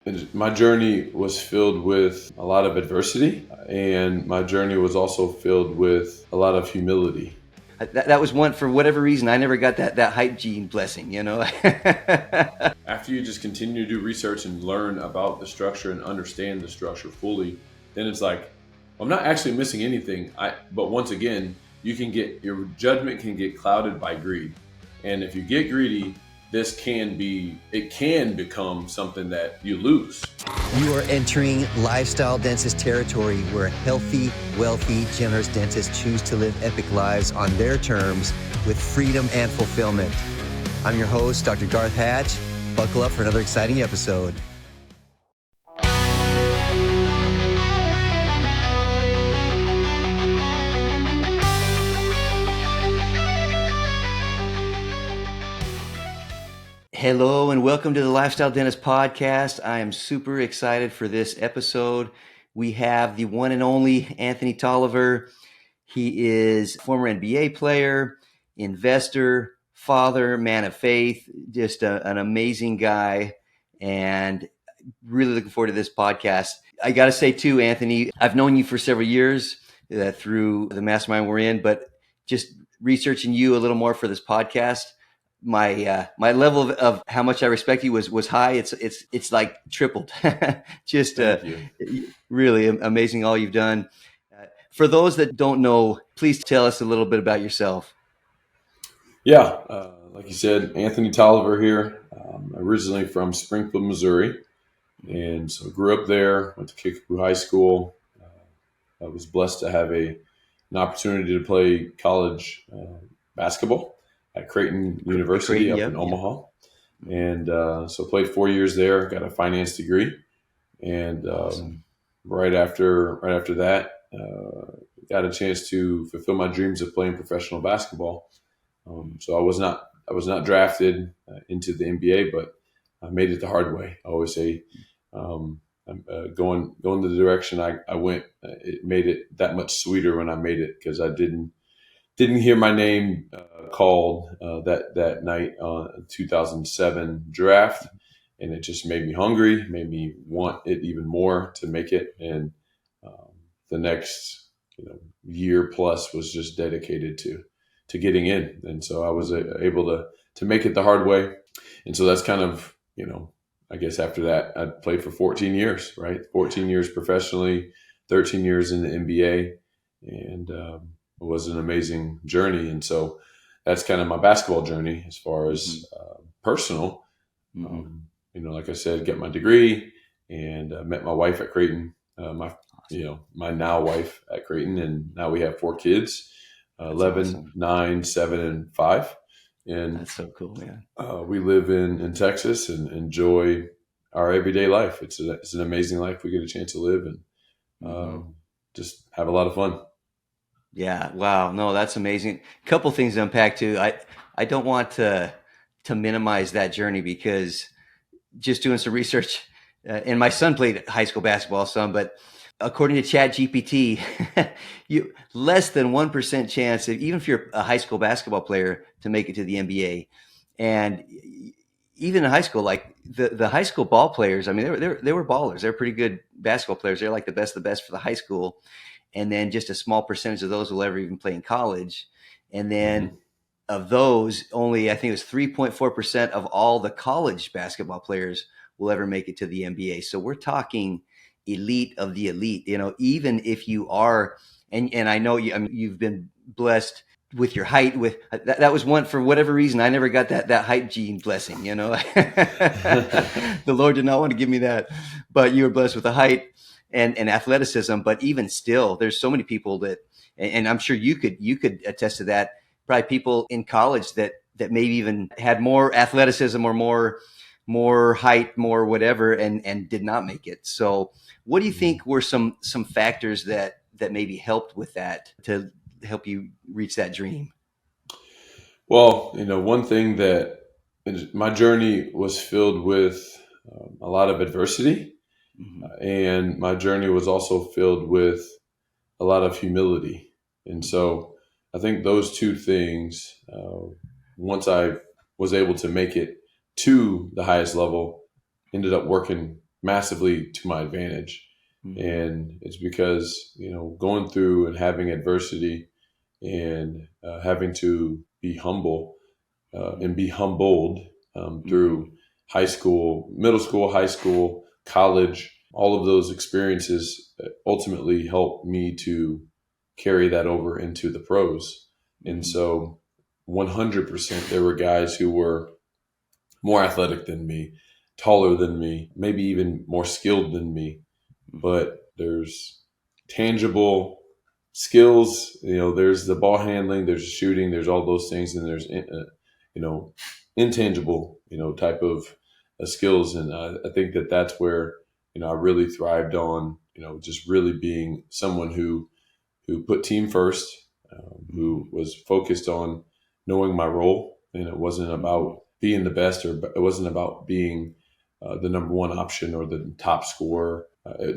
My journey was filled with a lot of adversity, and my journey was also filled with a lot of humility. That was one, for whatever reason, I never got that hype gene blessing, After you just continue to do research and learn about the structure and understand the structure fully, then it's like, I'm not actually missing anything. But once again, your judgment can get clouded by greed, and if you get greedy, it can become something that you lose. You are entering lifestyle dentist territory where healthy, wealthy, generous dentists choose to live epic lives on their terms with freedom and fulfillment. I'm your host, Dr. Garth Hatch. Buckle up for another exciting episode. Hello and welcome to the Lifestyle Dentist Podcast. I am super excited for this episode. We have the one and only Anthony Tolliver. He is a former NBA player, investor, father, man of faith, just an amazing guy, and really looking forward to this podcast. I got to say too, Anthony, I've known you for several years through the mastermind we're in, but just researching you a little more for this podcast, my level of how much I respect you was high. It's like tripled. Just really amazing all you've done. For those that don't know, please tell us a little bit about yourself. Yeah, like you said, Anthony Tolliver here. Originally from Springfield, Missouri, and so grew up there. Went to Kickapoo High School. I was blessed to have an opportunity to play college basketball at Creighton University up in Omaha, and so played 4 years there. Got a finance degree, and Awesome. right after that, got a chance to fulfill my dreams of playing professional basketball. So I was not drafted into the NBA, but I made it the hard way. I always say, going the direction I went, it made it that much sweeter when I made it, because I didn't hear my name called that night on 2007 draft, and it just made me hungry, made me want it even more to make it. And the next year plus was just dedicated to getting in, and so I was able to make it the hard way. And so that's kind of, I guess after that I played for 14 years, right? 14 years professionally, 13 years in the NBA, and it was an amazing journey. And so that's kind of my basketball journey. As far as personal, like I said, get my degree, and met my wife at Creighton, my now wife at Creighton, and now we have 4 kids, 11, awesome. 9, 7, and 5. And That's so cool, man. We live in Texas and enjoy our everyday life. It's an amazing life we get a chance to live, and just have a lot of fun. Yeah. Wow. No, that's amazing. Couple things to unpack too. I don't want to minimize that journey, because just doing some research, and my son played high school basketball some, but according to ChatGPT, you less than 1% chance, even if you're a high school basketball player, to make it to the NBA. And even in high school, like the high school ball players, I mean, they were ballers. They're pretty good basketball players. They're like the best for the high school. And then just a small percentage of those will ever even play in college. And then of those, only I think it was 3.4% of all the college basketball players will ever make it to the NBA. So we're talking elite of the elite. Even if you are, and I know you've been blessed with your height. With that was one, for whatever reason, I never got that height gene blessing. The Lord did not want to give me that, but you were blessed with the height and athleticism. But even still, there's so many people that, and I'm sure you could attest to that. Probably people in college that maybe even had more athleticism or more height, more whatever, and did not make it. So what do you think were some factors that maybe helped with that to help you reach that dream? Well, one thing that my journey was filled with a lot of adversity, and my journey was also filled with a lot of humility. And so I think those two things, once I was able to make it to the highest level, ended up working massively to my advantage. Mm-hmm. And it's because, going through and having adversity and having to be humble and be humbled Mm-hmm. through high school, middle school, high school, college, all of those experiences ultimately helped me to carry that over into the pros. And Mm-hmm. so 100% there were guys who were more athletic than me, taller than me, maybe even more skilled than me. Mm-hmm. But there's tangible skills. There's the ball handling, there's shooting, there's all those things, and there's you know intangible type of skills. And I think that that's where I really thrived on just really being someone who put team first, Mm-hmm. who was focused on knowing my role. And it wasn't Mm-hmm. about being the best, or it wasn't about being the number one option or the top scorer.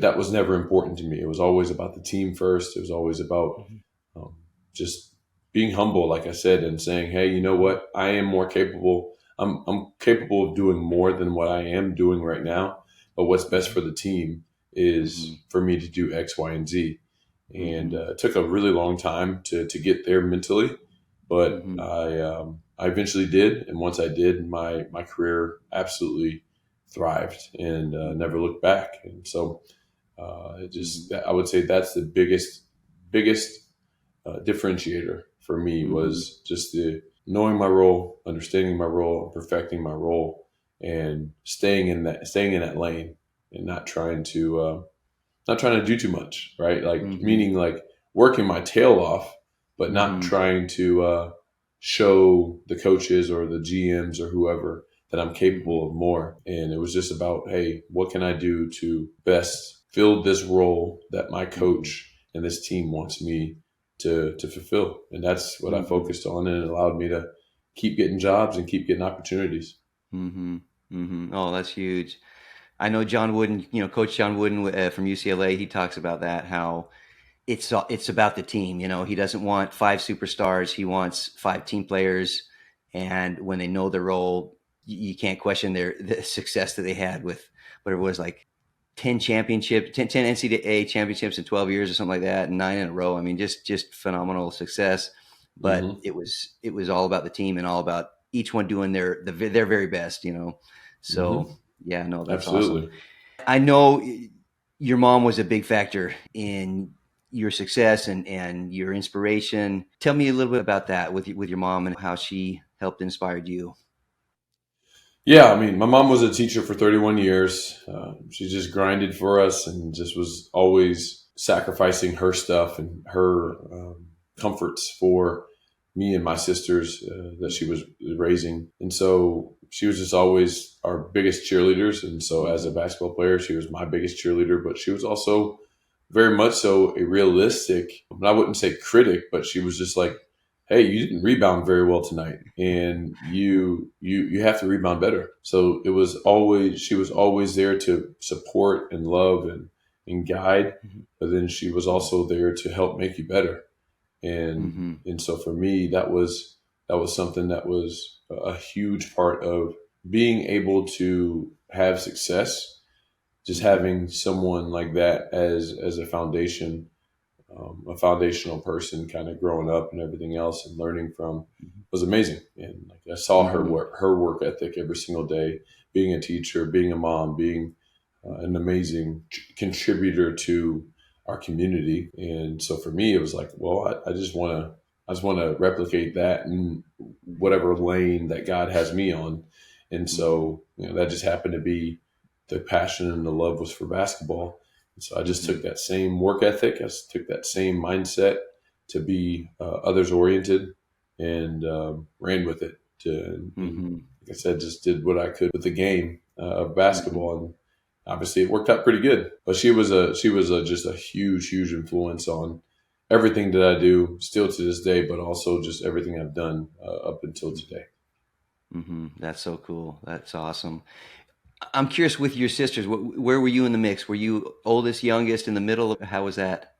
That was never important to me. It was always about the team first. It was always about um, just being humble, like I said, and saying, "Hey, you know what? I am more capable. I'm capable of doing more than what I am doing right now. But what's best for the team Mm-hmm. is for me to do X, Y, and Z." And Mm-hmm. it took a really long time to get there mentally, but Mm-hmm. I eventually did. And once I did, my career absolutely thrived and never looked back. And so Mm-hmm. I would say that's the biggest differentiator for me, Mm-hmm. was just the knowing my role, understanding my role, perfecting my role, and staying in that lane, and not trying to do too much, right? Like, Mm-hmm. meaning like working my tail off, but not Mm-hmm. trying to show the coaches or the GMs or whoever that I'm Mm-hmm. capable of more. And it was just about, hey, what can I do to best fill this role that my Mm-hmm. coach and this team wants me to fulfill? And that's what I Mm-hmm. focused on, and it allowed me to keep getting jobs and keep getting opportunities. Mm-hmm. Mm-hmm. Oh, that's huge. I know John Wooden, Coach John Wooden from UCLA. He talks about that, how it's about the team. He doesn't want five superstars. He wants five team players, and when they know their role, you can't question the success that they had with whatever it was, like 10 NCAA championships in 12 years or something like that, and 9 in a row. I mean, just phenomenal success. But Hmm. it was all about the team and all about each one doing their very best. Hmm. So yeah, no, that's awesome. Absolutely. I know your mom was a big factor in your success and your inspiration. Tell me a little bit about that with your mom and how she helped inspire you. Yeah, I mean, my mom was a teacher for 31 years. She just grinded for us and just was always sacrificing her stuff and her comforts for me and my sisters that she was raising. And so she was just always our biggest cheerleaders. And so as a Mm-hmm. basketball player, she was my biggest cheerleader, but she was also very much so a realistic, I wouldn't say critic, but she was just like, hey, you didn't rebound very well tonight, and you have to rebound better. So she was always there to support and love and guide, but then she was Mm-hmm. also there to help make you better. and Mm-hmm. and so for me, that was something that was a huge part of being able to have success. Just Mm-hmm. having someone like that as a foundational person, kind of growing up and everything else and learning from, was amazing. And like, I saw her Mm-hmm. work ethic every single day, being a teacher, being a mom, being an amazing contributor to our community. And so for me, it was like, well, I just want to replicate that in whatever lane that God has me on. And Mm-hmm. so, that just happened to be the passion and the love was for basketball. So I just Mm-hmm. took that same work ethic. I took that same mindset to be others oriented, and ran with it. And Mm-hmm. like I said, just did what I could with the game of Mm-hmm. basketball, and obviously it worked out pretty good. But she was just a huge influence on everything that I do still to this day, but also just everything I've done up until today. Mm-hmm. That's so cool. That's awesome. I'm curious, with your sisters, where were you in the mix? Were you oldest, youngest, in the middle? How was that?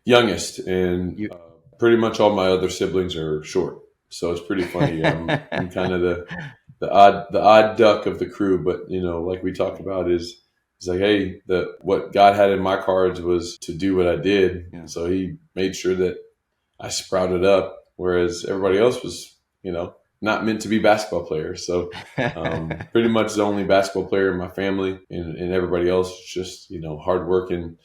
Youngest, and You. pretty much all my other siblings are short. So it's pretty funny. I'm kind of the odd duck of the crew, but like we talk about, is He's like, hey, what God had in my cards was to do what I did. Yeah. So he made sure that I sprouted up, whereas everybody else was, not meant to be basketball players. So pretty much the only basketball player in my family, and everybody else is just, hardworking,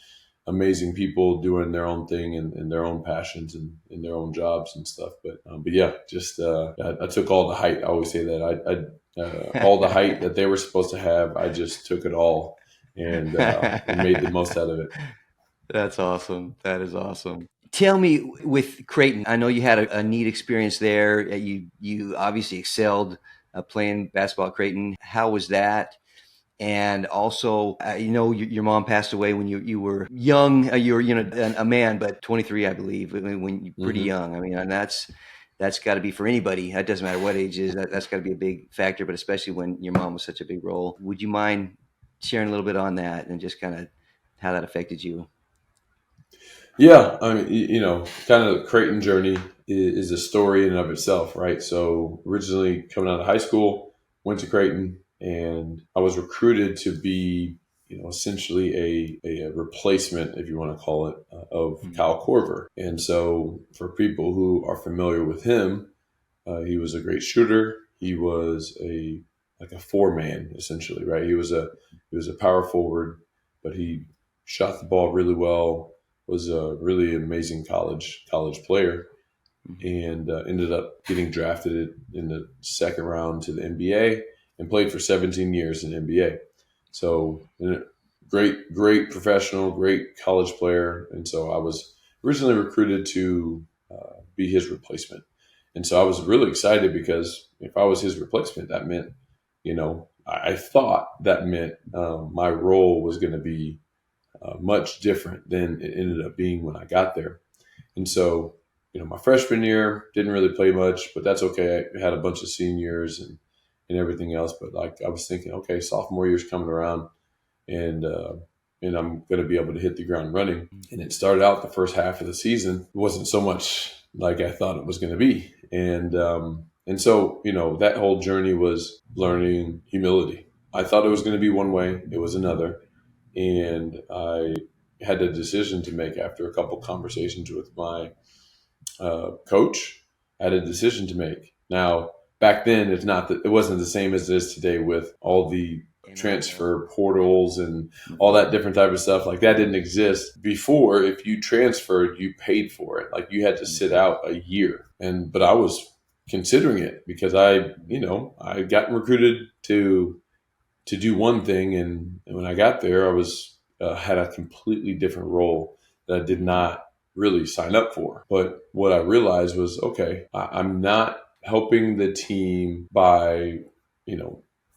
amazing people doing their own thing and their own passions and in their own jobs and stuff. But yeah, just I took all the height. I always say that I all the height that they were supposed to have. I just took it all and made the most out of it. That's awesome. That is awesome. Tell me, with Creighton, I know you had a neat experience there. You obviously excelled playing basketball at Creighton. How was that? And also, your mom passed away when you were young. You were a man, but 23, I believe, when you're pretty young. I mean, and that's got to be, for anybody. That doesn't matter what age is. That's got to be a big factor. But especially when your mom was such a big role. Would you mind sharing a little bit on that and just kind of how that affected you? Yeah, I mean, kind of the Creighton journey is a story in and of itself, right? So originally coming out of high school, went to Creighton, and I was recruited to be, essentially a replacement, if you want to call it, of Kyle Korver. And so for people who are familiar with him, he was a great shooter. He was like a four-man, essentially, right? He was a power forward, but he shot the ball really well, was a really amazing college player, and ended up getting drafted in the second round to the NBA and played for 17 years in the NBA. So great professional, great college player. And so I was originally recruited to be his replacement. And so I was really excited because if I was his replacement, that meant, I thought that meant my role was going to be much different than it ended up being when I got there. And so, my freshman year didn't really play much, but that's okay. I had a bunch of seniors and everything else. But like I was thinking, okay, sophomore year's coming around, and I'm going to be able to hit the ground running. And it started out the first half of the season. It wasn't so much like I thought it was going to be. And so, that whole journey was learning humility. I thought it was going to be one way. It was another. And I had a decision to make after a couple conversations with my coach. I had a decision to make. Now, back then, it wasn't the same as it is today with all the transfer portals and all that different type of stuff. Like that didn't exist before. If you transferred, you paid for it. Like you had to sit out a year. But I was considering it because I had gotten recruited to do one thing, and when I got there, I was had a completely different role that I did not really sign up for. But what I realized was, okay, I'm not helping the team by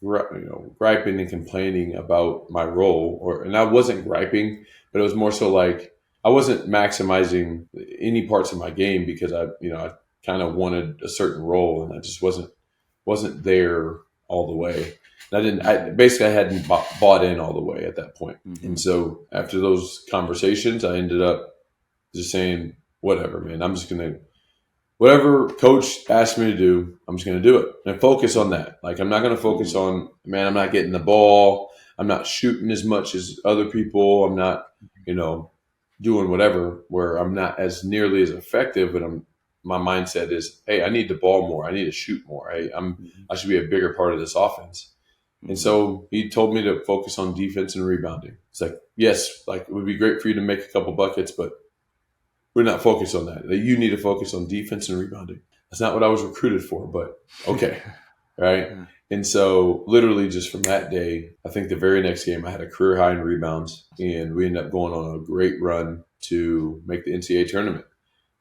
griping and complaining about my role, and I wasn't griping, but it was more so like I wasn't maximizing any parts of my game because I kind of wanted a certain role, and I just wasn't there all the way. I hadn't bought in all the way at that point. And so after those conversations, I ended up just saying, whatever, man, I'm just going to, whatever coach asked me to do, I'm just going to do it and focus on that. Like, I'm not going to focus on, man, I'm not getting the ball. I'm not shooting as much as other people. I'm not, doing whatever, where I'm not as nearly as effective, but my mindset is, hey, I need the ball more. I need to shoot more. I should be a bigger part of this offense. And so he told me to focus on defense and rebounding. It's like, yes, like it would be great for you to make a couple buckets, but we're not focused on that. You need to focus on defense and rebounding. That's not what I was recruited for, but okay. Right. And so literally just from that day, I think the very next game I had a career high in rebounds, and we ended up going on a great run to make the NCAA tournament.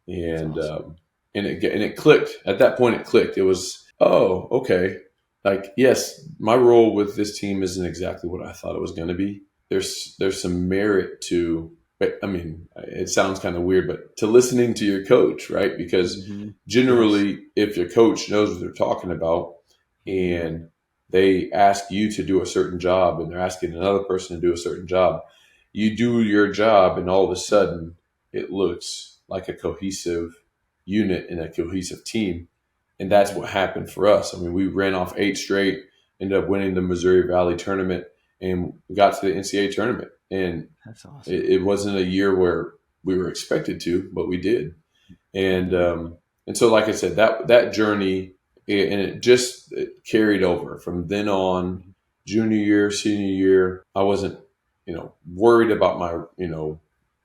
And, awesome. And it clicked. At that point, it clicked. It was, oh, okay. Like, yes, my role with this team isn't exactly what I thought it was going to be. There's some merit to, I mean, it sounds kind of weird, but to listening to your coach, right? Because generally, if your coach knows what they're talking about and they ask you to do a certain job and they're asking another person to do a certain job, you do your job and all of a sudden it looks like a cohesive unit and a cohesive team. And that's what happened for us. I mean, we ran off 8 straight, ended up winning the Missouri Valley tournament, and we got to the NCAA tournament. And That's awesome. it wasn't a year where we were expected to, but we did. And so, like I said, that journey, and it carried over from then on. Junior year, senior year, I wasn't, worried about my,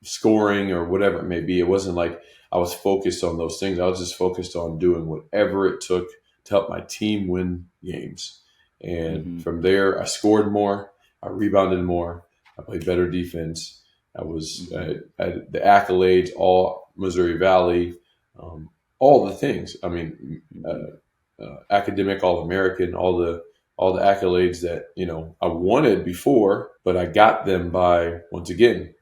scoring or whatever it may be. It wasn't like I was focused on those things. I was just focused on doing whatever it took to help my team win games. And from there, I scored more, I rebounded more, I played better defense. I had the accolades, all Missouri Valley, all the things. I mean, academic All-American, all the accolades that I wanted before, but I got them by, once again,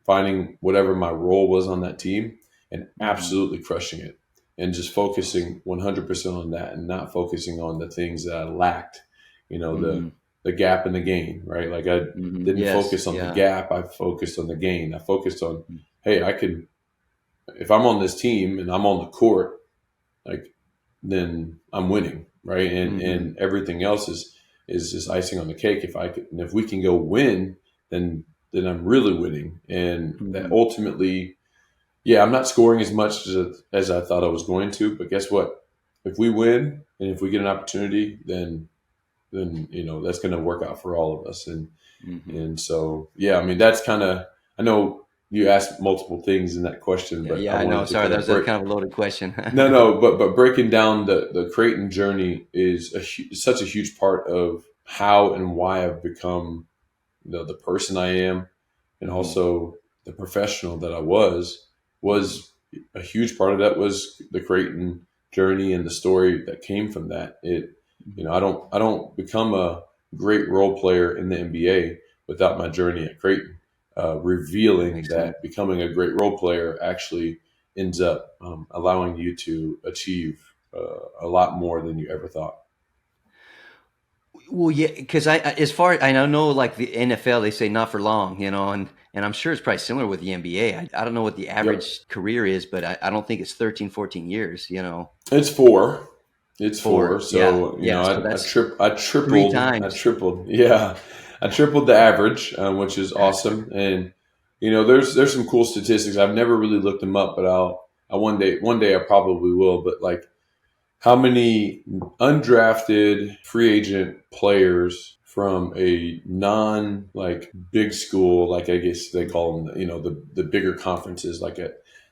finding whatever my role was on that team and absolutely crushing it, and just focusing 100% on that, and not focusing on the things that I lacked. The gap in the gain, right? Like I didn't focus on the gap. I focused on the gain. I focused on, hey, if I'm on this team and I'm on the court, like, then I'm winning, right? And everything else is just icing on the cake. If we can go win, then I'm really winning. And that ultimately, I'm not scoring as much as I thought I was going to, but guess what? If we win and if we get an opportunity, then that's going to work out for all of us. And so, I mean, that's kind of, I know you asked multiple things in that question, but I know. Sorry, that was kind of a loaded question. No, but breaking down the Creighton journey is such a huge part of how and why I've become the person I am, and also the professional that I was a huge part of that was the Creighton journey and the story that came from that. I don't become a great role player in the NBA without my journey at Creighton, revealing that becoming a great role player actually ends up allowing you to achieve a lot more than you ever thought. Well, yeah, because as far as I know, like the NFL, they say not for long, and I'm sure it's probably similar with the NBA. I don't know what the average career is, but I don't think it's 13, 14 years, It's 4. It's 4. So, so I tripled. 3 times. I tripled. Yeah. I tripled the average, which is awesome. And, there's some cool statistics. I've never really looked them up, but one day I probably will. But like, how many undrafted free agent players from a big school, like I guess they call them, the bigger conferences,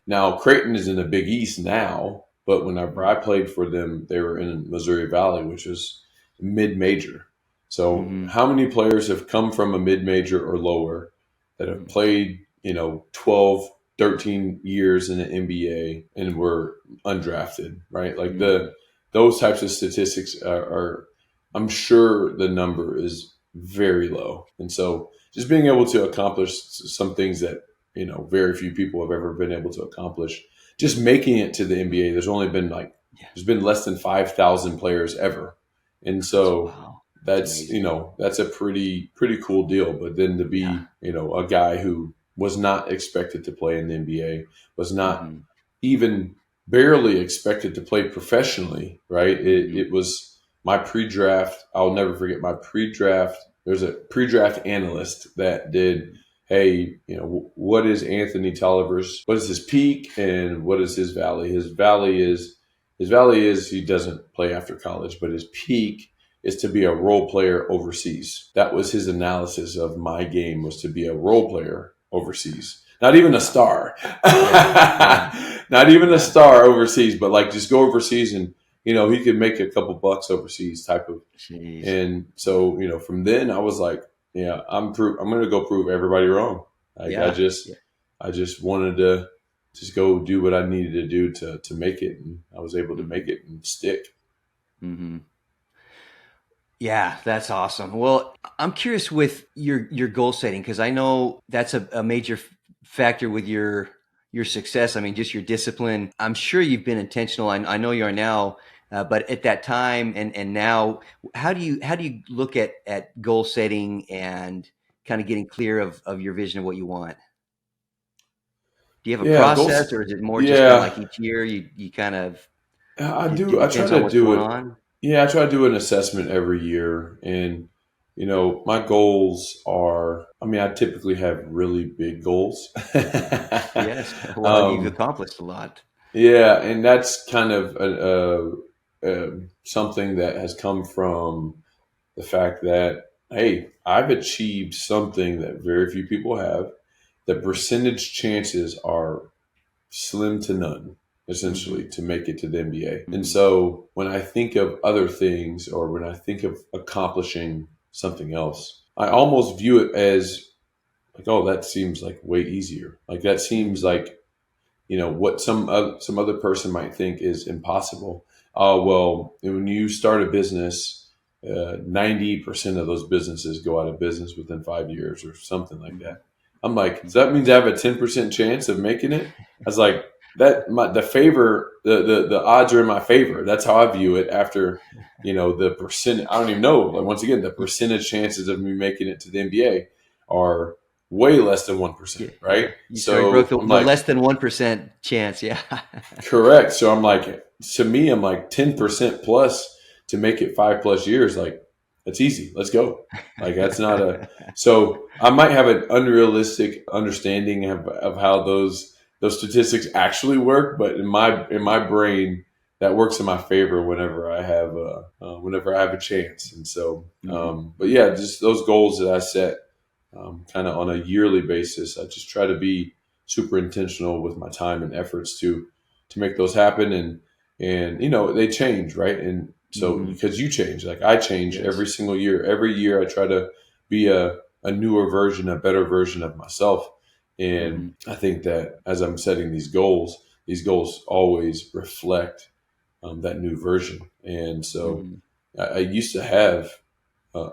now Creighton is in the Big East now, but whenever I played for them, they were in Missouri Valley, which is mid-major. So how many players have come from a mid-major or lower that have played, 12, 13 years in the NBA and were undrafted, right? Like those types of statistics are, I'm sure the number is very low. And so just being able to accomplish some things that, very few people have ever been able to accomplish, just making it to the NBA, there's been less than 5,000 players ever. And so that's a pretty cool deal. But then to be, a guy who was not expected to play in the NBA, was not even barely expected to play professionally, right? It was my pre-draft. I'll never forget my pre-draft. There's a pre-draft analyst that did, hey, what is Anthony Tolliver's, what is his peak and what is his valley? His valley is he doesn't play after college, but his peak is to be a role player overseas. That was his analysis of my game, was to be a role player overseas. Not even a star. Not even a star overseas, but just go overseas and, he could make a couple bucks overseas type of. Jeez. And so, from then I was like, I'm going to go prove everybody wrong. I just wanted to just go do what I needed to do to make it. And I was able to make it and stick. Mm-hmm. Yeah, that's awesome. Well, I'm curious with your goal setting, because I know that's a major factor with your success. I mean, just your discipline. I'm sure you've been intentional. I know you are now, but at that time and now, how do you look at goal setting and kind of getting clear of your vision of what you want? Do you have a process, or is it more just kind of like each year you kind of? I do. I try to do it. Yeah, I try to do an assessment every year, and My goals are, I mean, I typically have really big goals. Yes. Well, you've um, accomplished a lot. yeah, and that's kind of something that has come from the fact that, hey, I've achieved something that very few people have. The percentage chances are slim to none, Mm-hmm. essentially, to make it to the NBA. And Mm-hmm. so when I think of other things, or when I think of accomplishing something else, I almost view it as like, oh, that seems like way easier. Like that seems Mm-hmm. like, what some other person might think is impossible. Well, when you start a business, 90% of those businesses go out of business within 5 years or something like Mm-hmm. that. I'm like, so Mm-hmm. that means I have a 10% chance of making it. I was like, the odds are in my favor. That's how I view it. After, the percent, I don't even know. Like, once again, the percentage chances of me making it to the NBA are way less than 1%, Yeah, right? so you broke So I'm the like, less than 1% chance. Yeah. correct. So I'm like, to me, I'm like 10% plus to make it 5 plus years. Like, that's easy. Let's go. Like, that's not so I might have an unrealistic understanding of how those statistics actually work, but in my brain, that works in my favor whenever I have a chance. And so, Mm-hmm. but yeah, just those goals that I set, kind of on a yearly basis, I just try to be super intentional with my time and efforts to make those happen. And they change, right? And so, Mm-hmm. because you change, like I change Yes. every single year. Every year I try to be a newer version, a better version of myself. And Mm-hmm. I think that as I'm setting these goals always reflect, that new version. And so Mm-hmm. I used to have, uh,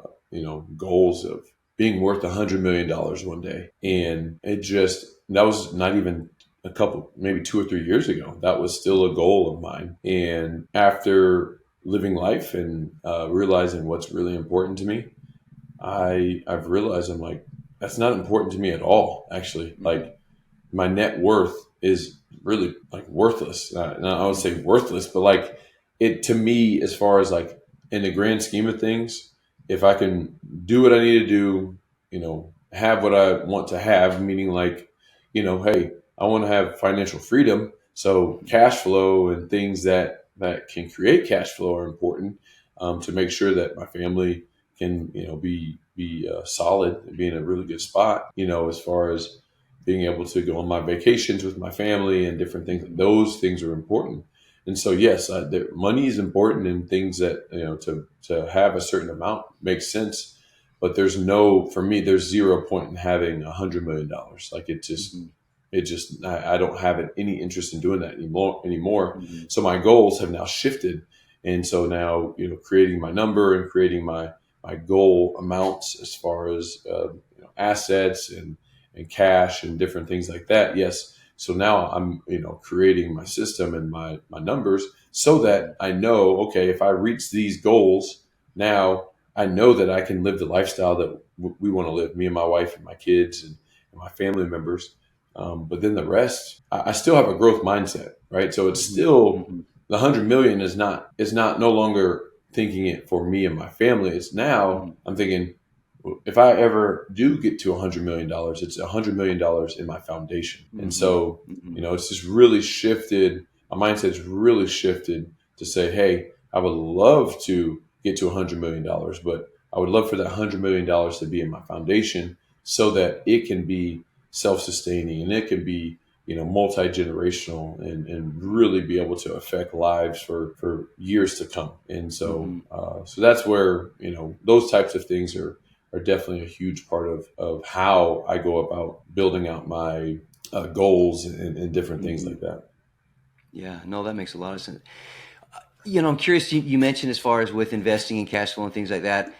goals of being worth $100 million one day, and that was not even a couple, maybe 2 or 3 years ago. That was still a goal of mine. And after living life and realizing what's really important to me, I've realized I'm like, that's not important to me at all. Actually, Mm-hmm. like, my net worth is really like worthless. Not I would say Mm-hmm. worthless, but like, it to me, as far as like in the grand scheme of things, if I can do what I need to do, have what I want to have, meaning like, hey, I want to have financial freedom. So cash flow and things that can create cash flow are important, to make sure that my family can, be solid and be in a really good spot. As far as being able to go on my vacations with my family and different things. Mm-hmm. Those things are important. And so, yes, money is important, and things that, to have a certain amount makes sense. But for me, there's 0 point in having $100 million. Like, Mm-hmm. I don't have any interest in doing that anymore. Mm-hmm. So my goals have now shifted. And so now, creating my number and creating my goal amounts as far as, assets and cash and different things like that. Yes. So now I'm, creating my system and my numbers so that I know, okay, if I reach these goals, now I know that I can live the lifestyle that we want to live, me and my wife and my kids and my family members. But then the rest, I still have a growth mindset, right? So it's Mm-hmm. still, Mm-hmm. the 100 million is not no longer thinking it for me and my family. It's now Mm-hmm. I'm thinking, if I ever do get to $100 million, it's $100 million in my foundation. And Mm-hmm. so, Mm-hmm. it's just really shifted. My mindset's really shifted to say, hey, I would love to get to $100 million, but I would love for that $100 million to be in my foundation so that it can be self-sustaining and it can be, multi-generational and really be able to affect lives for years to come. And so, Mm-hmm. so that's where, those types of things are definitely a huge part of how I go about building out my goals and different things Mm-hmm. like that. Yeah, no, that makes a lot of sense. I'm curious, you mentioned as far as with investing in cash flow and things like that,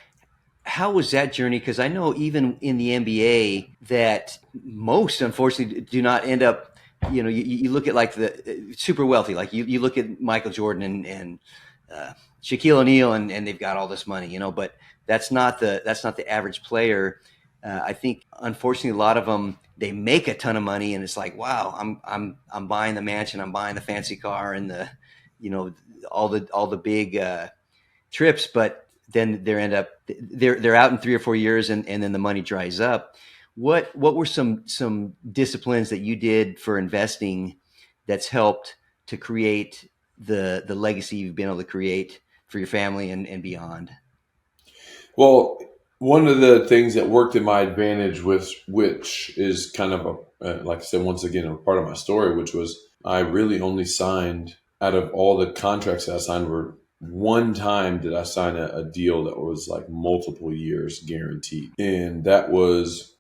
how was that journey? Because I know even in the NBA that most unfortunately do not end up, you look at like the super wealthy, like you look at Michael Jordan and uh, Shaquille O'Neal and they've got all this money, but that's not the average player. I think unfortunately a lot of them, they make a ton of money and it's like, wow, I'm buying the mansion, I'm buying the fancy car and the, you know, all the big trips, but then they're out in 3 or 4 years, and then the money dries up. What were some disciplines that you did for investing that's helped to create the legacy you've been able to create for your family and beyond? Well, one of the things that worked in my advantage, which is kind of like I said, once again, a part of my story, which was I really only signed out of all the contracts that I signed were one time did I sign a deal that was like multiple years guaranteed. And that was,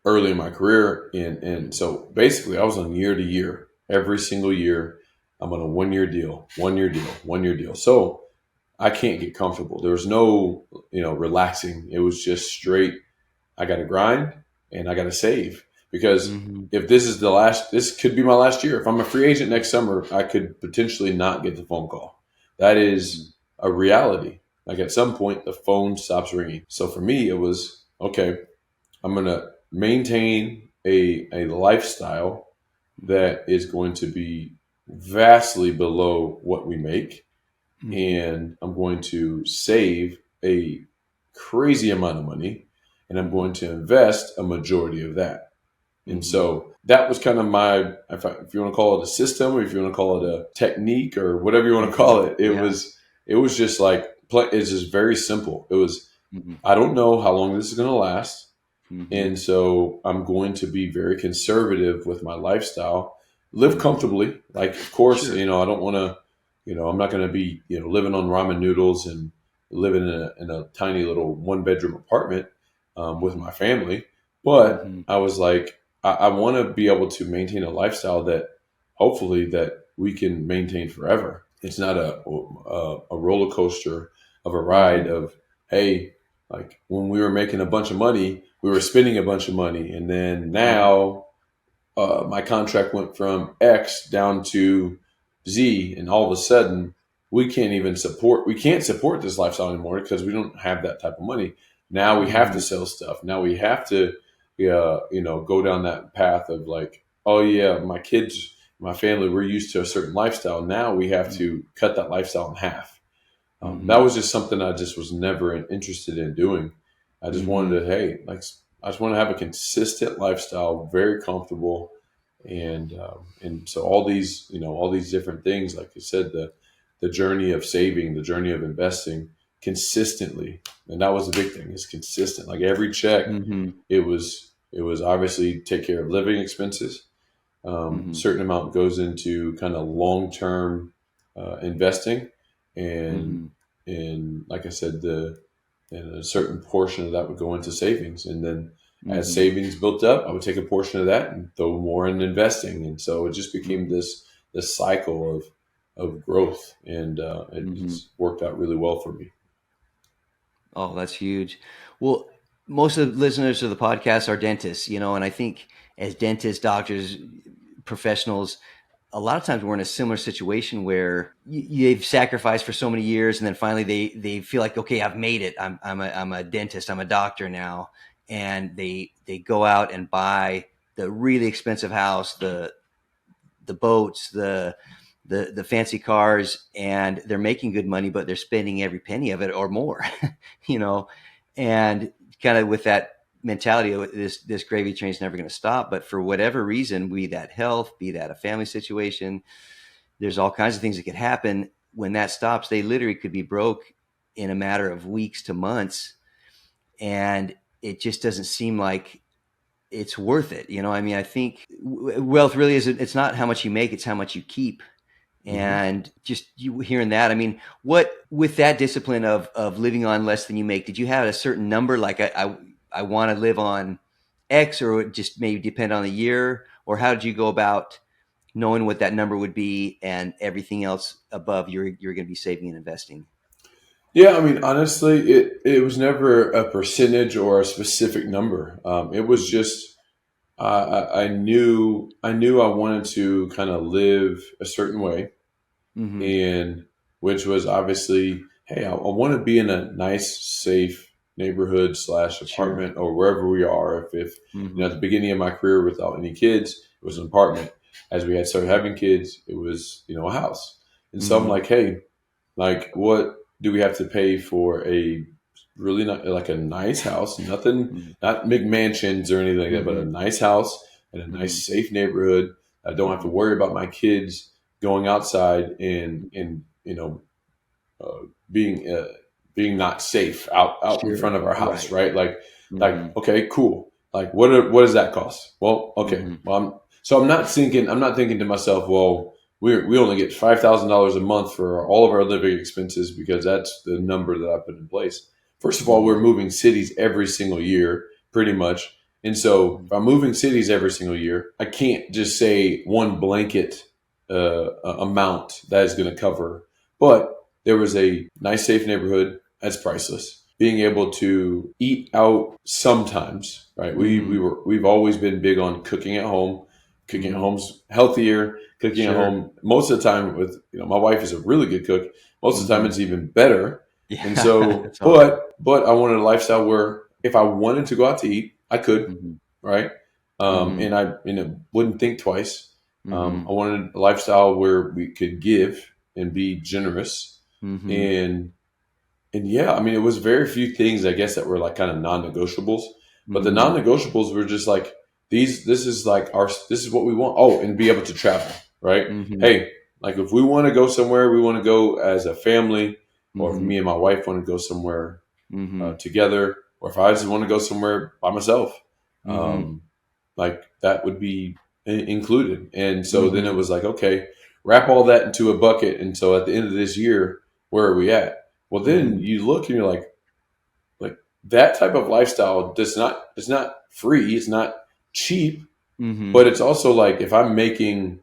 early in my career. And so basically I was on year to year, every single year. I'm on a 1 year deal, 1 year deal, 1 year deal. So I can't get comfortable. There was no, relaxing. It was just straight. I got to grind and I got to save because if this could be my last year. If I'm a free agent next summer, I could potentially not get the phone call. That is a reality. Like at some point, the phone stops ringing. So for me, it was, okay, I'm going to maintain a lifestyle that is going to be vastly below what we make. And I'm going to save a crazy amount of money and I'm going to invest a majority of that. And so that was kind of my, if you want to call it a system or if you want to call it a technique or whatever you want to call it, it was just like, it's just very simple. It was, I don't know how long this is going to last. And so I'm going to be very conservative with my lifestyle, live comfortably. Like, of course, I don't want to, I'm not going to be, living on ramen noodles and living in a tiny little 1-bedroom apartment with my family. But I was like, I want to be able to maintain a lifestyle that hopefully that we can maintain forever. It's not a roller coaster of a ride of, hey, like when we were making a bunch of money, we were spending a bunch of money. And then now my contract went from X down to Z, and all of a sudden we can't support this lifestyle anymore because we don't have that type of money. Now we have to sell stuff. Now we have to, go down that path of like, oh yeah, my kids, my family, we're used to a certain lifestyle. Now we have to cut that lifestyle in half. That was just something I just was never interested in doing. I just wanted to, I just want to have a consistent lifestyle, very comfortable. And so all these different things, like you said, the journey of saving, the journey of investing consistently. And that was the big thing, is consistent. Like every check, it was obviously take care of living expenses. Certain amount goes into kind of long-term investing. And like I said, and a certain portion of that would go into savings. And then as savings built up, I would take a portion of that and throw more in investing. And so it just became this cycle of growth. And it's worked out really well for me. Oh, that's huge. Well, most of the listeners of the podcast are dentists, and I think as dentists, doctors, professionals, a lot of times we're in a similar situation where they've sacrificed for so many years, and then finally they feel like, okay, I've made it. I'm a dentist. I'm a doctor now, and they go out and buy the really expensive house, the boats, the fancy cars, and they're making good money, but they're spending every penny of it or more, and kind of with that mentality of this gravy train is never going to stop. But for whatever reason, be that health, be that a family situation, there's all kinds of things that could happen. When that stops, they literally could be broke in a matter of weeks to months. And it just doesn't seem like it's worth it. I think wealth really is, it's not how much you make, it's how much you keep. And just you hearing that, what, with that discipline of living on less than you make, did you have a certain number? Like I want to live on X, or it just maybe depend on the year, or how did you go about knowing what that number would be and everything else above you're going to be saving and investing? Yeah, honestly, it was never a percentage or a specific number. It was just I knew I wanted to kind of live a certain way, and which was obviously, hey, I want to be in a nice, safe neighborhood / apartment or wherever we are. If at the beginning of my career without any kids, it was an apartment. As we had started having kids, it was a house. And so I'm like, hey, like what do we have to pay for a really not like a nice house, nothing, Mm-hmm. not McMansions or anything like that, but a Mm-hmm. nice house in a Mm-hmm. nice, safe neighborhood. I don't have to Mm-hmm. worry about my kids going outside and uh, being uh, being not safe out in Sure. front of our house, Right. right? Mm-hmm. Okay, cool. Like what does that cost? Well, okay. Mm-hmm. Well, I'm not thinking to myself, well, we only get $5,000 a month for all of our living expenses because that's the number that I put in place. First of all, Mm-hmm. we're moving cities every single year, pretty much. And so if I'm moving cities every single year, I can't just say one blanket amount that is going to cover. But there was a nice, safe neighborhood. That's priceless. Being able to eat out sometimes, right? Mm-hmm. We've always been big on cooking at home. Cooking at Mm-hmm. home's healthier. Cooking at Sure. home most of the time with my wife is a really good cook. Most of the time Mm-hmm. it's even better. And Yeah, so, that's awesome. but I wanted a lifestyle where if I wanted to go out to eat, I could, Mm-hmm. right? Mm-hmm. And I wouldn't think twice. Mm-hmm. I wanted a lifestyle where we could give and be generous, Mm-hmm. and yeah, I mean, it was very few things I guess that were like kind of non-negotiables, but the Mm-hmm. non-negotiables were just like these. This is like this is what we want. Oh, and be able to travel, right? Mm-hmm. Hey, like if we want to go somewhere, we want to go as a family, or if Mm-hmm. me and my wife want to go somewhere Mm-hmm. together, or if I just want to go somewhere by myself, Mm-hmm. um, like that would be included. And so then it Mm-hmm. was like, okay, wrap all that into a bucket. And so at the end of this year, where are we at? Well, then Mm-hmm. you look and you're like that type of lifestyle it's not free, it's not cheap, Mm-hmm. but it's also like if I'm making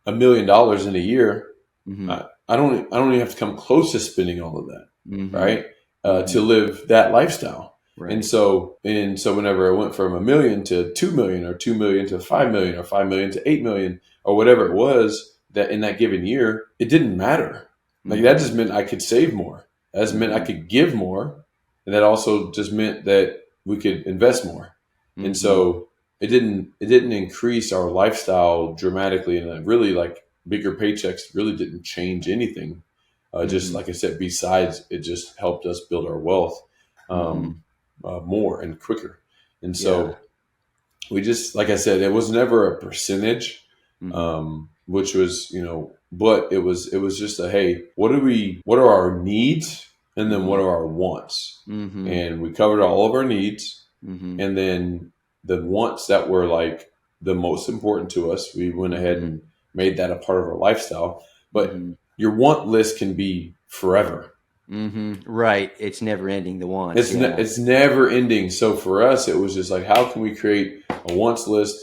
$1 million in a year, Mm-hmm. I don't even have to come close to spending all of that, Mm-hmm. right? To Mm-hmm. live that lifestyle. Right. And so whenever I went from 1 million to 2 million, or 2 million to 5 million, or 5 million to 8 million, or whatever it was that in that given year, it didn't matter. Like that Mm-hmm. just meant I could save more. That just meant I Mm-hmm. could give more, and that also just meant that we could invest more. And Mm-hmm. so it didn't increase our lifestyle dramatically, and really like bigger paychecks really didn't change anything. Just Mm-hmm. like I said, besides it just helped us build our wealth Mm-hmm. um, more and quicker. And Yeah. so we just, like I said, it was never a percentage, Mm-hmm. which was, but it was just a, hey, what are our needs? And then what Mm-hmm. are our wants? Mm-hmm. And we covered all of our needs. Mm-hmm. And then the wants that were like the most important to us, we went ahead Mm-hmm. and made that a part of our lifestyle. But Mm-hmm. your want list can be forever. Mm-hmm. Right. It's never ending, the wants. Yeah. It's never ending. So for us, it was just like, how can we create a wants list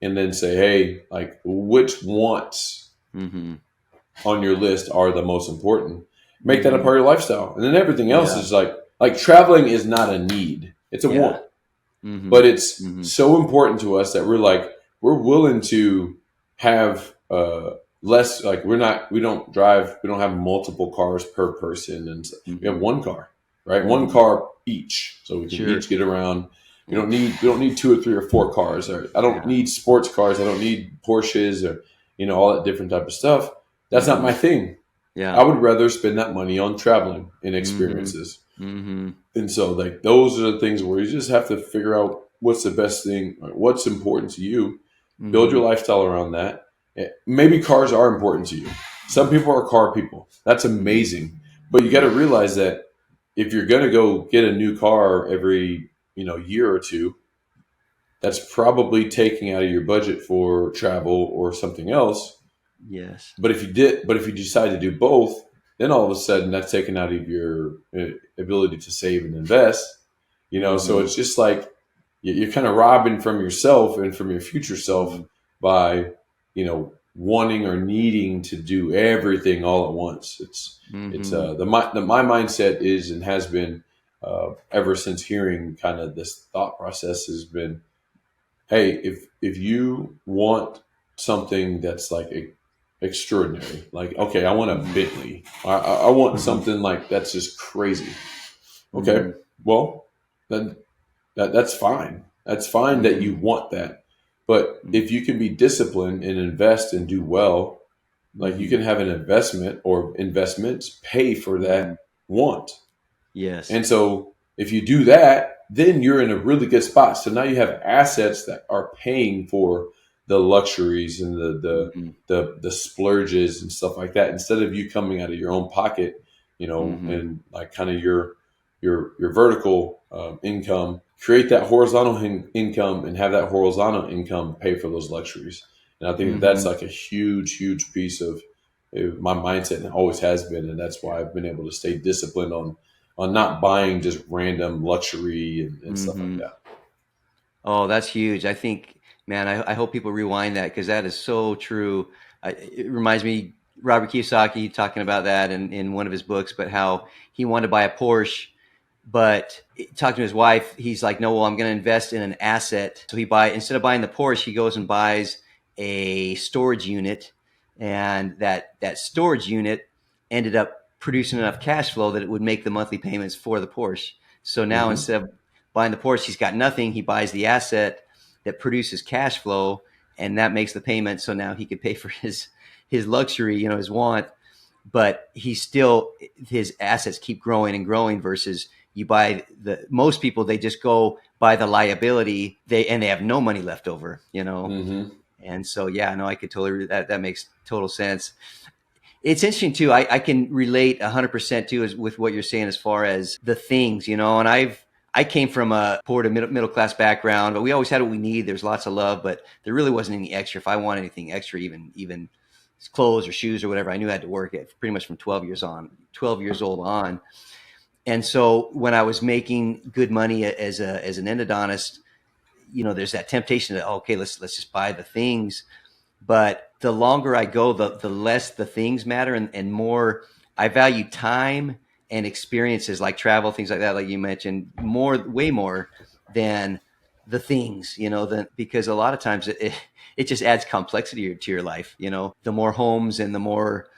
and then say, hey, like which wants Mm-hmm. on your list are the most important? Make that a Mm-hmm. part of your lifestyle, and then everything else Yeah. is like traveling is not a need; it's a Yeah. want. Mm-hmm. But it's Mm-hmm. so important to us that we're willing to have less, like we don't drive, we don't have multiple cars per person, and we have Mm-hmm. one car, right? One Mm-hmm. car each, so we can Sure. each get around. Yeah. We don't need 2 or 3 or 4 cars, or I don't Yeah. need sports cars, I don't need Porsches, or all that different type of stuff. That's not Mm-hmm. my thing. I Yeah. would rather spend that money on traveling and Mm-hmm. experiences. Mm-hmm. And so, like, those are the things where you just have to figure out what's the best thing, or what's important to you. Build Mm-hmm. your lifestyle around that. Maybe cars are important to you. Some people are car people. That's Mm-hmm. amazing. But you got to realize that if you're going to go get a new car every year or two, that's probably taking out of your budget for travel or something else. Yes. But if you decide to do both, then all of a sudden that's taken out of your ability to save and invest. So Mm-hmm. it's just like you're kind of robbing from yourself and from your future self Mm-hmm. by, wanting or needing to do everything all at once. It's Mm-hmm. my mindset is and has been ever since hearing kind of this thought process has been, hey, if you want something that's like extraordinary, like, okay, I want a Mm-hmm. Bentley. I want Mm-hmm. something like that's just crazy. Okay, Mm-hmm. well, then that's fine. That's fine that Mm-hmm. you want that. But if you can be disciplined and invest and do well, like you Mm-hmm. can have an investment or investments pay for Mm-hmm. that want. Yes. And so if you do that, then you're in a really good spot. So now you have assets that are paying for the luxuries and Mm-hmm. the splurges and stuff like that, instead of you coming out of your own pocket, Mm-hmm. and like kind of your vertical income, create that horizontal income and have that horizontal income pay for those luxuries. And I think that that's Mm-hmm. like a huge piece of my mindset, and always has been, and that's why I've been able to stay disciplined on not buying just random luxury and stuff like Mm-hmm. that. Oh, that's huge. I think, man, I hope people rewind that because that is so true. It reminds me, Robert Kiyosaki talking about that in one of his books, but how he wanted to buy a Porsche, but talking to his wife, he's like, no, well, I'm going to invest in an asset. So instead of buying the Porsche, he goes and buys a storage unit, and that storage unit ended up producing enough cash flow that it would make the monthly payments for the Porsche. So now Hmm. instead of buying the Porsche, he's got nothing. He buys the asset that produces cash flow, and that makes the payment. So now he could pay for his luxury, his want. But his assets keep growing and growing. Versus you buy most people, they just go buy the liability, they have no money left over. Hmm. And so yeah, no, I could totally that makes total sense. It's interesting too. I can relate 100% too with what you're saying as far as the things, and I came from a poor to middle class background, but we always had what we need. There's lots of love, but there really wasn't any extra. If I want anything extra, even clothes or shoes or whatever, I knew I had to work it pretty much from 12 years old on. And so when I was making good money as an endodontist, there's that temptation that, okay, let's just buy the things. But the longer I go, the less the things matter, and more I value time and experiences like travel, things like that, like you mentioned, way more than the things, because a lot of times it just adds complexity to your life. The more homes and the more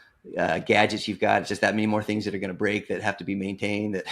gadgets you've got, it's just that many more things that are going to break, that have to be maintained, that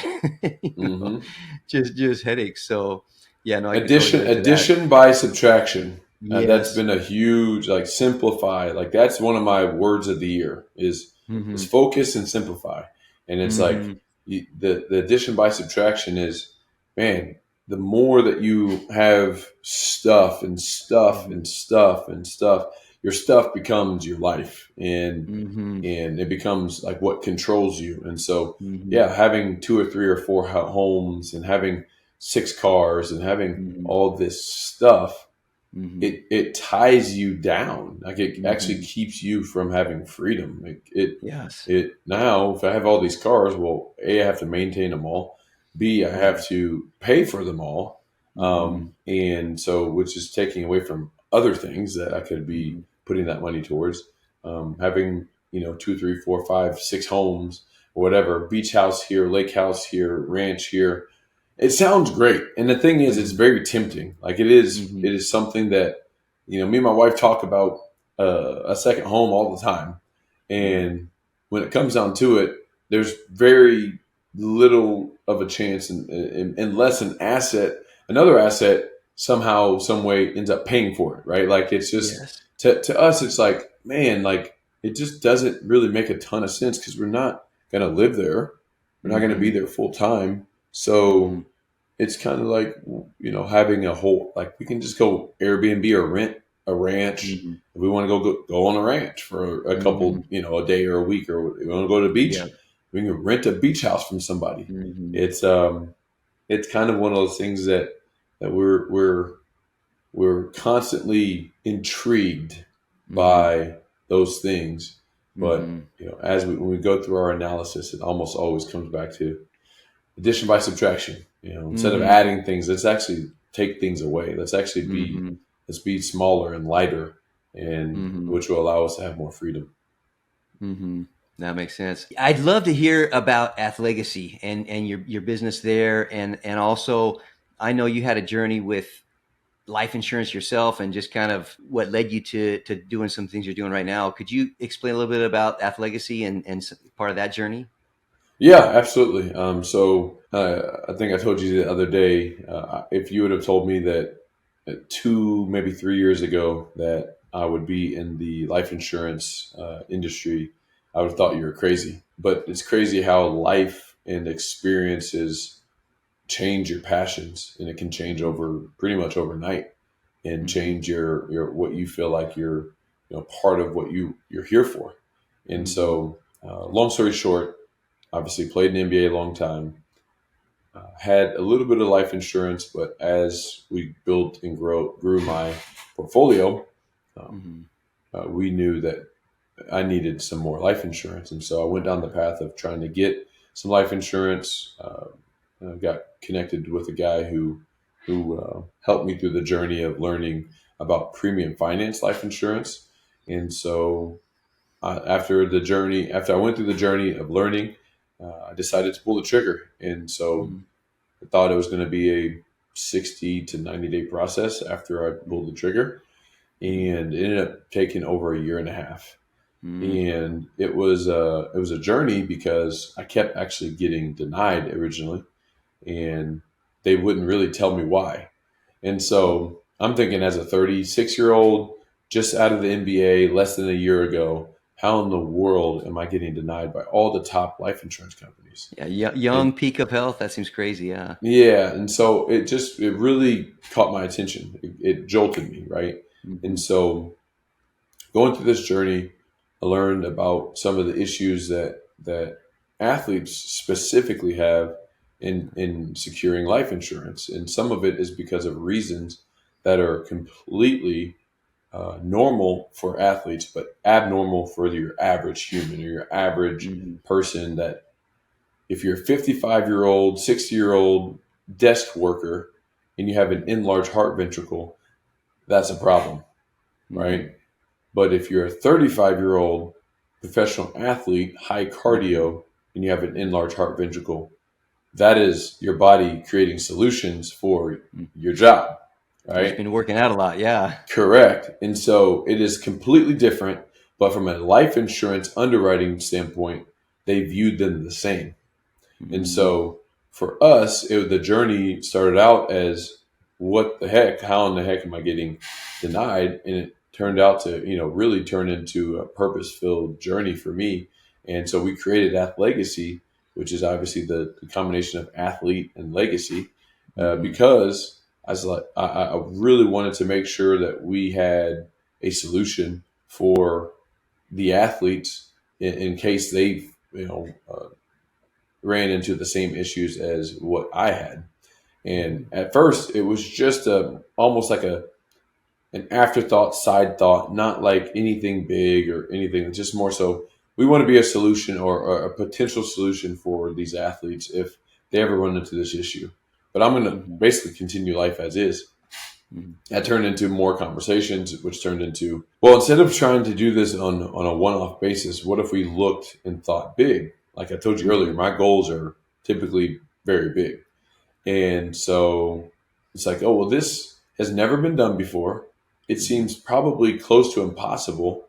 Hmm. just headaches. So yeah, no, I could totally Addition, relate to that. addition by subtraction. That's Yes. been a huge, like, simplify. Like, that's one of my words of the year is Mm-hmm. focus and simplify. And it's like, Mm-hmm. the addition by subtraction is, man, the more that you have stuff and stuff Mm-hmm. and stuff and stuff, your stuff becomes your life, and Mm-hmm. it becomes like what controls you. And so, Mm-hmm. yeah, having two or three or four homes and having six cars and having Mm-hmm. all this stuff, Mm-hmm. it ties you down. Like, it actually Mm-hmm. keeps you from having freedom. Like, Yes. it now, if I have all these cars, well, A, I have to maintain them all. B, I Mm-hmm. have to pay for them all. Mm-hmm. And so, which is taking away from other things that I could be Mm-hmm. putting that money towards. Having, two, three, four, five, six homes or whatever, beach house here, lake house here, ranch here. It sounds great. And the thing is, it's Mm-hmm. very tempting. Like, it Mm-hmm. is something that, me and my wife talk about a second home all the time. Mm-hmm. And when it comes down to it, there's very little of a chance, unless another asset somehow, some way ends up paying for it, right? Like, it's just, Yes. to us, it's like, man, like, it just doesn't really make a ton of sense because we're not going to live there. We're not going to be Mm-hmm. there full time. Mm-hmm. So it's kind of like, having a whole, like, we can just go Airbnb or rent a ranch. Mm-hmm. If we want to go on a ranch for a Mm-hmm. couple, a day or a week, or we want to go to the beach, Yeah. we can rent a beach house from somebody. Mm-hmm. It's kind of one of those things that we're constantly intrigued Mm-hmm. by those things. But Mm-hmm. when we go through our analysis, it almost always comes back to addition by subtraction. Instead of Mm-hmm. adding things, let's actually take things away. Mm-hmm. Let's be smaller and lighter, and Mm-hmm. which will allow us to have more freedom. Mm-hmm. That makes sense. I'd love to hear about Athlegacy and your business there, and also I know you had a journey with life insurance yourself, and just kind of what led you to doing some things you're doing right now. Could you explain a little bit about Athlegacy and part of that journey? Yeah, absolutely. So I think I told you the other day, if you would have told me that 2, maybe 3 years ago, that I would be in the life insurance industry, I would have thought you were crazy. But it's crazy how life and experiences change your passions, and it can change over pretty much overnight, and change your what you feel like you're part of what you're here for. And so, long story short, obviously played in the NBA a long time. Had a little bit of life insurance, but as we built and grew my portfolio, we knew that I needed some more life insurance. And so I went down the path of trying to get some life insurance. I got connected with a guy who helped me through the journey of learning about premium finance life insurance. And so after I went through the journey of learning, I decided to pull the trigger. And so I thought it was going to be a 60 to 90-day process after I pulled the trigger, and it ended up taking over a year and a half. And it was a journey because I kept actually getting denied originally, and they wouldn't really tell me why. And so I'm thinking, as a 36-year-old, just out of the NBA, less than a year ago, how in the world am I getting denied by all the top life insurance companies? Yeah, young, peak of health. That seems crazy. Yeah. Yeah. And so it really caught my attention. It jolted me, right? And so going through this journey, I learned about some of the issues that athletes specifically have in securing life insurance. And some of it is because of reasons that are completely normal for athletes, but abnormal for your average human or your average person. That if you're a 55-year-old, 60-year-old desk worker and you have an enlarged heart ventricle, that's a problem, right? But if you're a 35-year-old professional athlete, high cardio, and you have an enlarged heart ventricle, that is your body creating solutions for your job, right? You've been working out a lot. Yeah. Correct. And so it is completely different, but from a life insurance underwriting standpoint, they viewed them the same. And so for us, the journey started out as, what the heck? How in the heck am I getting denied? And it turned out to, really turn into a purpose-filled journey for me. And so we created Athlegacy, which is obviously the combination of athlete and legacy, because I really wanted to make sure that we had a solution for the athletes in case they, ran into the same issues as what I had. And at first, it was just almost like an afterthought, side thought, not like anything big or anything. Just more so, we want to be a solution or a potential solution for these athletes if they ever run into this issue. But I'm going to basically continue life as is. That turned into more conversations, which turned into, well, instead of trying to do this on a one-off basis, what if we looked and thought big? Like I told you earlier, my goals are typically very big. And so it's like, oh, well, this has never been done before. It seems probably close to impossible.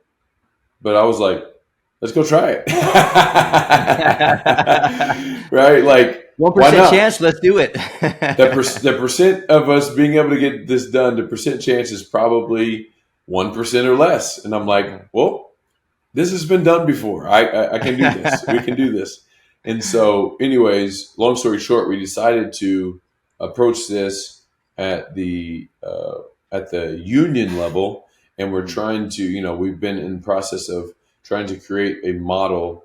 But I was like, let's go try it. Right? Like, 1% chance, let's do it. The percent of us being able to get this done, the percent chance is probably 1% or less. And I'm like, well, this has been done before. I can do this. We can do this. And so anyways, long story short, we decided to approach this at the union level. And we're trying to, we've been in the process of trying to create a model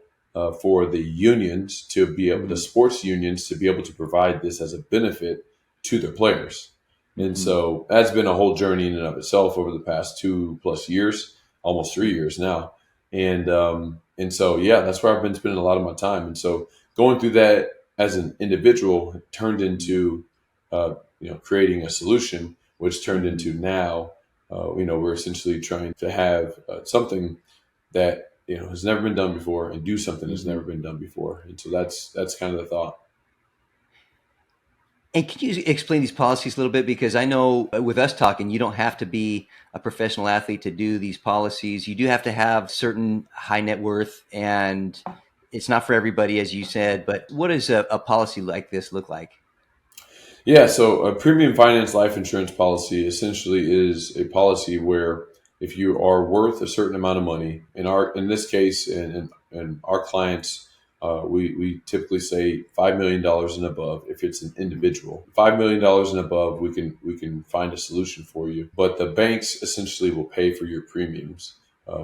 for the unions to be able, the sports unions to be able to provide this as a benefit to their players. And so that's been a whole journey in and of itself over the past 2+ years, almost 3 years now. And so, yeah, that's where I've been spending a lot of my time. And so going through that as an individual turned into, creating a solution, which turned into now, we're essentially trying to have something that, has never been done before and do something that's never been done before. And so that's kind of the thought. And can you explain these policies a little bit? Because I know with us talking, you don't have to be a professional athlete to do these policies. You do have to have certain high net worth, and it's not for everybody, as you said. But what does a policy like this look like? Yeah, so a premium finance life insurance policy essentially is a policy where if you are worth a certain amount of money, in this case, and our clients we typically say $5 million and above. If it's an individual, $5 million and above, we can find a solution for you. But the banks essentially will pay for your premiums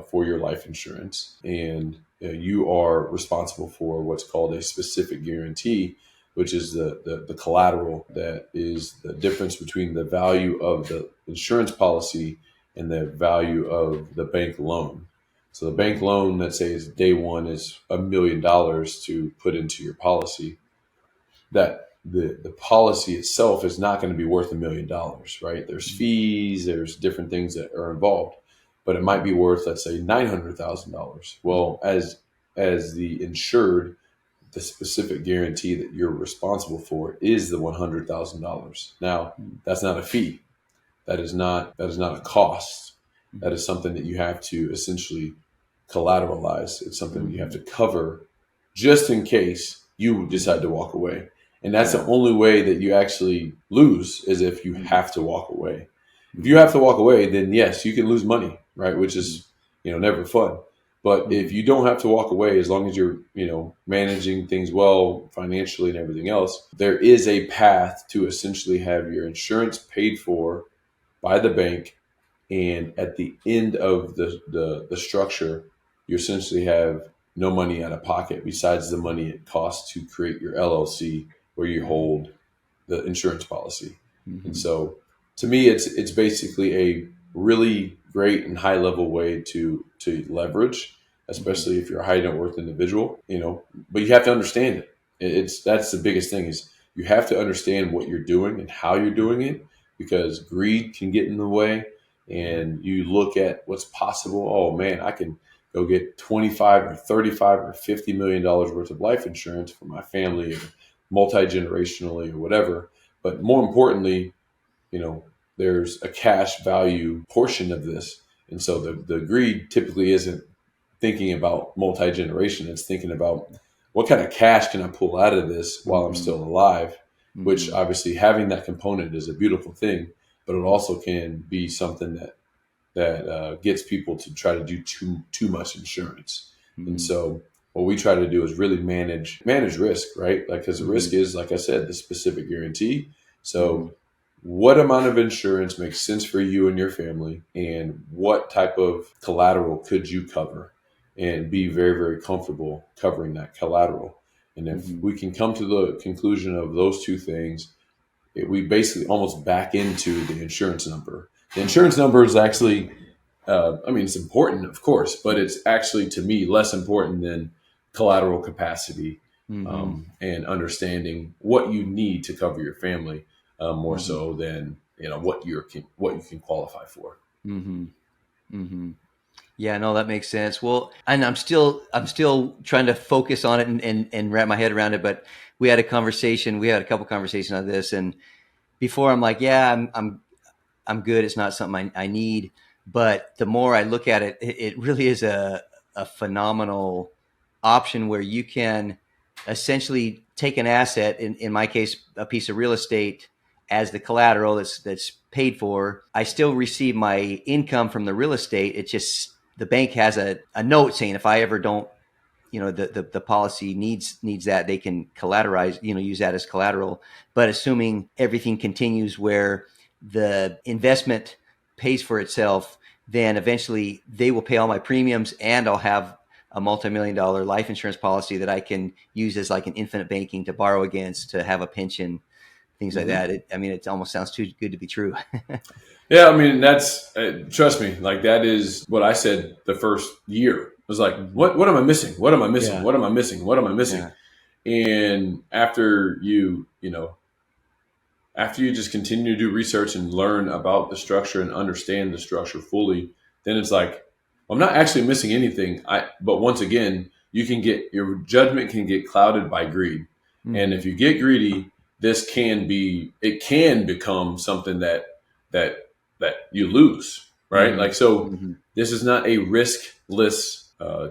for your life insurance, and you are responsible for what's called a specific guarantee, which is the collateral that is the difference between the value of the insurance policy and the value of the bank loan. So the bank loan, let's say, is day one is $1 million to put into your policy. That the policy itself is not going to be worth $1 million, right? There's fees, there's different things that are involved, but it might be worth, let's say, $900,000. Well, as the insured, the specific guarantee that you're responsible for is the $100,000. Now, that's not a fee. That is not a cost. That is something that you have to essentially collateralize. It's something you have to cover just in case you decide to walk away. And that's the only way that you actually lose, is if you have to walk away. If you have to walk away, then yes, you can lose money, right? Which is, never fun. But if you don't have to walk away, as long as you're, managing things well financially and everything else, there is a path to essentially have your insurance paid for by the bank. And at the end of the structure, you essentially have no money out of pocket besides the money it costs to create your LLC where you hold the insurance policy. Mm-hmm. And so to me, it's basically a really great and high level way to leverage, especially if you're a high net worth individual, but you have to understand it. That's the biggest thing, is you have to understand what you're doing and how you're doing it, because greed can get in the way. And you look at what's possible. Oh man, I can go get 25 or 35 or $50 million worth of life insurance for my family, or multi-generationally, or whatever. But more importantly, there's a cash value portion of this. And so the greed typically isn't thinking about multi-generation. It's thinking about, what kind of cash can I pull out of this while I'm still alive? Mm-hmm. Which obviously having that component is a beautiful thing, but it also can be something that gets people to try to do too much insurance. Mm-hmm. And so what we try to do is really manage risk, right? Because the risk is, like I said, the specific guarantee. So what amount of insurance makes sense for you and your family, and what type of collateral could you cover and be very, very comfortable covering that collateral? And if we can come to the conclusion of those two things, we basically almost back into the insurance number. The insurance number is actually, it's important, of course, but it's actually, to me, less important than collateral capacity, and understanding what you need to cover your family, more so than what you can qualify for. Mm-hmm. Mm-hmm. Yeah, no, that makes sense. Well, and I'm still trying to focus on it and wrap my head around it. But we had a couple conversations on this, and before I'm like, yeah, I'm good. It's not something I need. But the more I look at it, it really is a phenomenal option where you can essentially take an asset, in my case, a piece of real estate, as the collateral that's paid for. I still receive my income from the real estate. It's just the bank has a note saying if I ever don't, the policy needs that, they can collateralize, use that as collateral. But assuming everything continues where the investment pays for itself, then eventually they will pay all my premiums, and I'll have a multi-million-dollar life insurance policy that I can use as like an infinite banking to borrow against, to have a pension, things like that. It almost sounds too good to be true. Yeah, that's, trust me, like that is what I said the first year. It was like, what am I missing? What am I missing? Yeah. What am I missing? What am I missing? Yeah. And after you just continue to do research and learn about the structure and understand the structure fully, then it's like, I'm not actually missing anything. But once again, your judgment can get clouded by greed. Mm-hmm. And if you get greedy, it can become something that you lose, right? Mm-hmm. This is not a riskless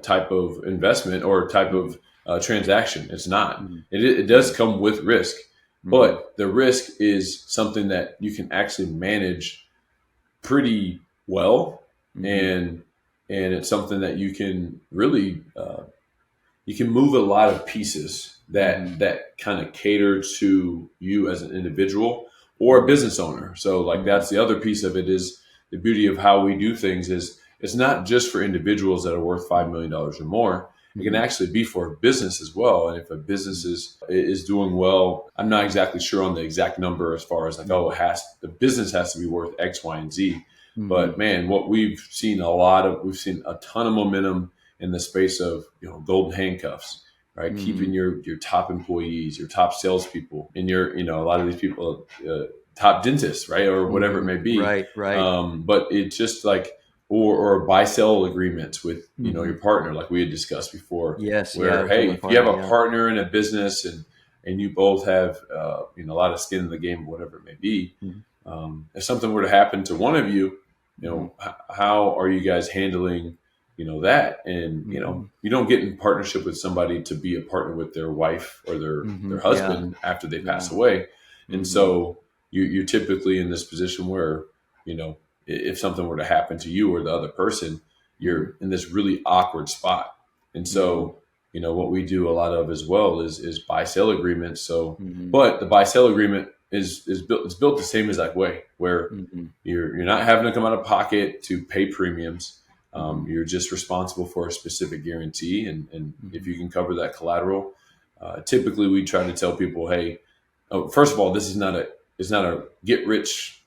type of investment or type of transaction. It's not. Mm-hmm. It does come with risk, but the risk is something that you can actually manage pretty well, and it's something that you can really you can move a lot of pieces that kind of cater to you as an individual or a business owner. So like that's the other piece of it, is the beauty of how we do things is it's not just for individuals that are worth $5 million or more. It can actually be for a business as well. And if a business is doing well, I'm not exactly sure on the exact number as far as like, oh, the business has to be worth X, Y, and Z. But man, what we've seen a ton of momentum in the space of, golden handcuffs, right? Keeping your top employees, your top salespeople, and a lot of these people, top dentists, right? Or whatever it may be. Right. But it's just like, or buy-sell agreements with, your partner, like we had discussed before. Yes. Where, hey, if you have a partner in a business and you both have, a lot of skin in the game, whatever it may be, if something were to happen to one of you, how are you guys handling, that? And, you don't get in partnership with somebody to be a partner with their wife or their husband after they pass away. And so you're typically in this position where, if something were to happen to you or the other person, you're in this really awkward spot. And so, what we do a lot of as well is buy-sell agreements. So, but the buy-sell agreement is built the same exact way, where you're not having to come out of pocket to pay premiums. You're just responsible for a specific guarantee. And if you can cover that collateral, typically we try to tell people, hey, first of all, this is not a get rich,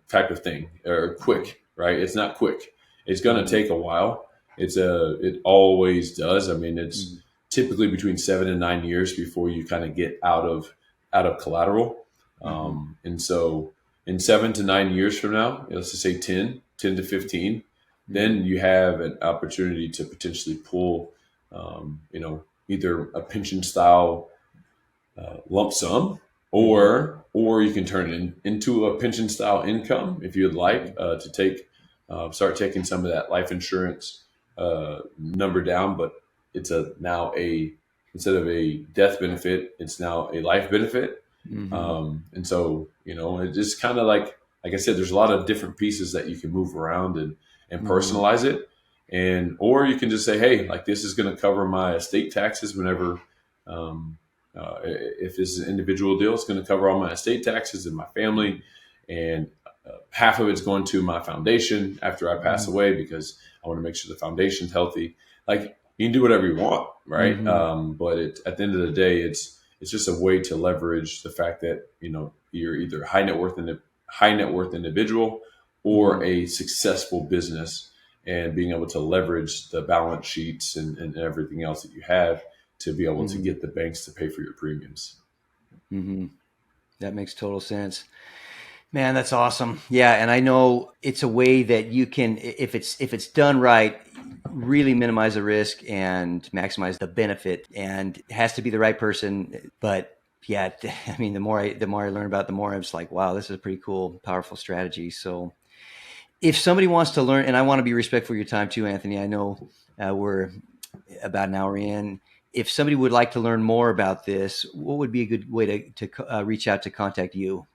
type of thing or quick, right? It's not quick. It's going to take a while. It always does. I mean, it's typically between 7 and 9 years before you kind of get out of collateral. And so in 7 to 9 years from now, let's just say 10 to 15, then you have an opportunity to potentially pull, either a pension style lump sum, or you can turn it into a pension style income if you'd like to start taking some of that life insurance number down. But it's instead of a death benefit, it's now a life benefit. And so, it's just kind of like I said, there's a lot of different pieces that you can move around and personalize it. Or you can just say, hey, like this is going to cover my estate taxes whenever, if this is an individual deal, it's going to cover all my estate taxes and my family. And half of it's going to my foundation after I pass away, because I want to make sure the foundation's healthy. Like you can do whatever you want, right? But at the end of the day, it's just a way to leverage the fact that, you're either a high net worth individual or a successful business, and being able to leverage the balance sheets and everything else that you have to be able to get the banks to pay for your premiums. That makes total sense. Man, that's awesome. Yeah. And I know it's a way that you can, if it's done right, really minimize the risk and maximize the benefit. And it has to be the right person. But yeah, I mean, the more I learn about it, the more I'm just like, wow, this is a pretty cool, powerful strategy. So if somebody wants to learn, and I want to be respectful of your time too, Anthony, I know we're about an hour in. If somebody would like to learn more about this, what would be a good way to reach out to contact you?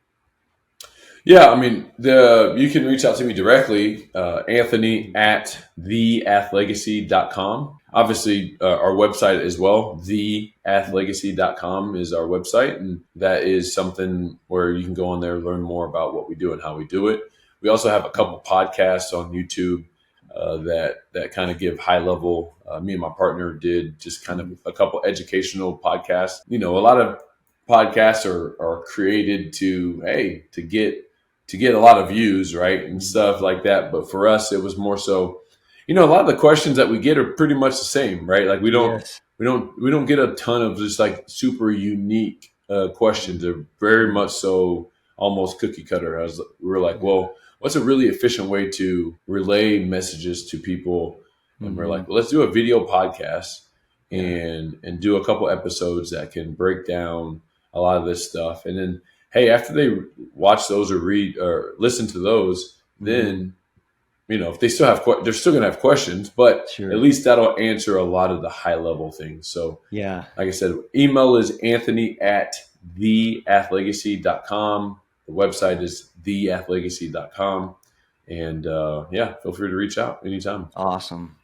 Yeah, I mean, you can reach out to me directly, Anthony at theathlegacy.com. Obviously, our website as well, theathlegacy.com is our website. And that is something where you can go on there, learn more about what we do and how we do it. We also have a couple podcasts on YouTube that kind of give high level. Me and my partner did just kind of a couple educational podcasts. A lot of podcasts are created to get a lot of views, right, and stuff like that. But for us, it was more so, a lot of the questions that we get are pretty much the same, right? Like we don't get a ton of just like super unique questions. They're very much so almost cookie cutter. We're like, well, what's a really efficient way to relay messages to people? And we're like, well, let's do a video podcast and do a couple episodes that can break down a lot of this stuff. And then, hey, after they watch those or read or listen to those, then, if they still have, they're still going to have questions, but at least that'll answer a lot of the high level things. So like I said, email is Anthony at theathlegacy.com. The website is theathlegacy.com. And yeah, feel free to reach out anytime. Awesome.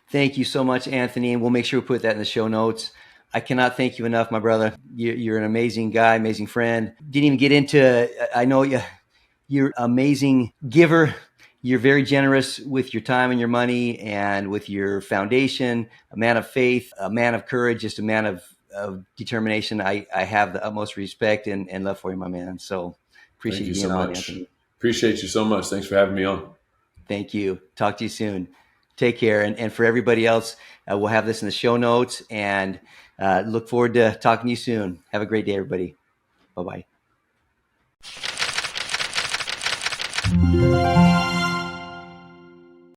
Thank you so much, Anthony. And we'll make sure we put that in the show notes. I cannot thank you enough, my brother. You're an amazing guy, amazing friend. Didn't even get into, I know you're an amazing giver. You're very generous with your time and your money and with your foundation, a man of faith, a man of courage, just a man of determination. I have the utmost respect and love for you, my man. So appreciate Thank you you so being on, much. Anthony. Appreciate you so much. Thanks for having me on. Thank you. Talk to you soon. Take care. And for everybody else, we'll have this in the show notes and look forward to talking to you soon. Have a great day, everybody. Bye-bye.